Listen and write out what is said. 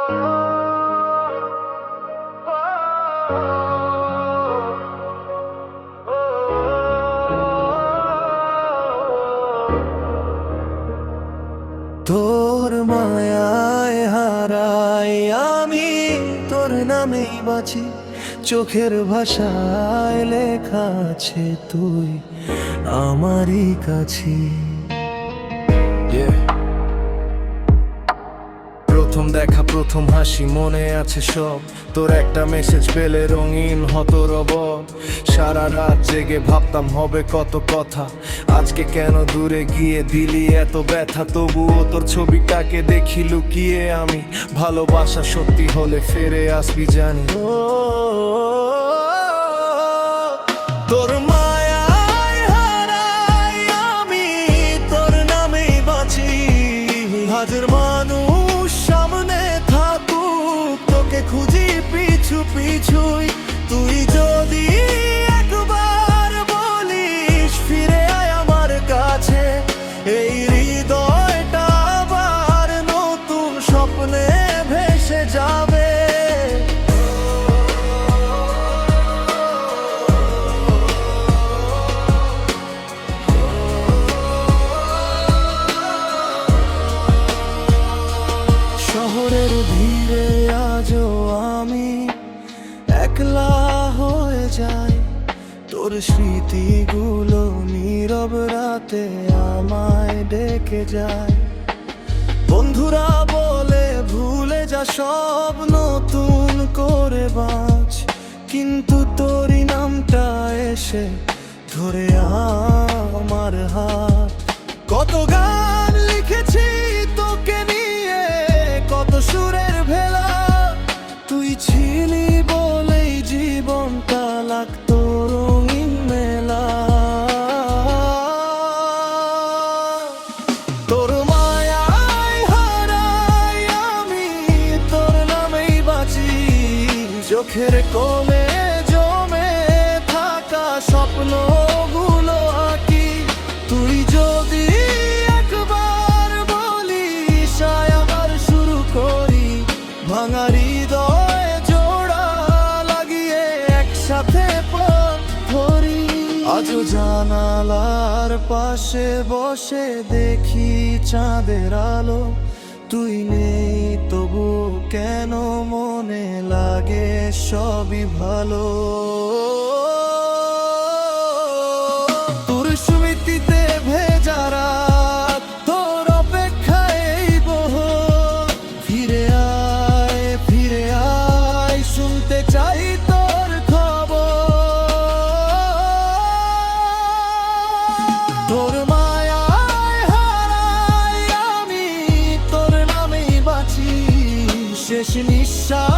তোর মায়ায় হারাই আমি, তোর নামেই বাঁচি, চোখের ভাষায় লেখা আছে তুই আমারই কাছে। প্রথম দেখা, প্রথম হাসি, মনে আছে সব। তোর একটা মেসেজ পেলে রঙিন হতো রবব। সারা রাত জেগে ভাবতাম হবে কত কথা, আজকে কেন দূরে গিয়ে দিলি এত ব্যথা। তবুও তোর ছবিটাকে দেখি লুকিয়ে আমি, ভালোবাসা সত্যি হলে ফিরে আসবি জানি। তোর মায়ায় হারাই আমি, তোর নামেই বাঁচি। হাজার মানুষ সামনে থাকুক, তোকে খুঁজি পিছু পিছুই। তুই যদি একবার বলিস ফিরে আয় আমার কাছে, এই হৃদয়টা আবার নতুন স্বপ্নে ভেসে যাবে। শহরের ভিড়ে আজও আমি একলা হয়ে যাই, তোর স্মৃতিগুলো নীরব রাতে আমায় ডেকে যায়। বন্ধুরা বলে ভুলে যা সব, নতুন করে বাঁচ, কিন্তু তোরই নামটা এসে ধরে আমার হাত। কত গান লিখেছি তোকে নিয়ে, কত সুরের ভেলা, তুই ছিলি বলেই জীবনটা লাগতো রঙিন মেলা। তোর মায়ায় হারাই আমি, তোর নামেই বাঁচি, চোখের কোণে জমে থাকা স্বপ্নগুলো আঁকি। তুই যদি একবার বলিস আয় আবার শুরু করি, ভাঙা হৃদয় জোড়া লাগিয়ে একসাথে পথ ধরি। আজও জানালার পাশে বসে দেখি চাঁদের আলো, তুই নেই তবু কেন মনে লাগে সবই ভালো। তোর স্মৃতিতে ভেজা রাত, তোর অপেক্ষায় এই বহর। ফিরে আয় শুনতে চাই তোর খবর। তোর মায়ায় হারাই আমি, তোর নামেই বাঁচি, শেষ নিঃশ্বাস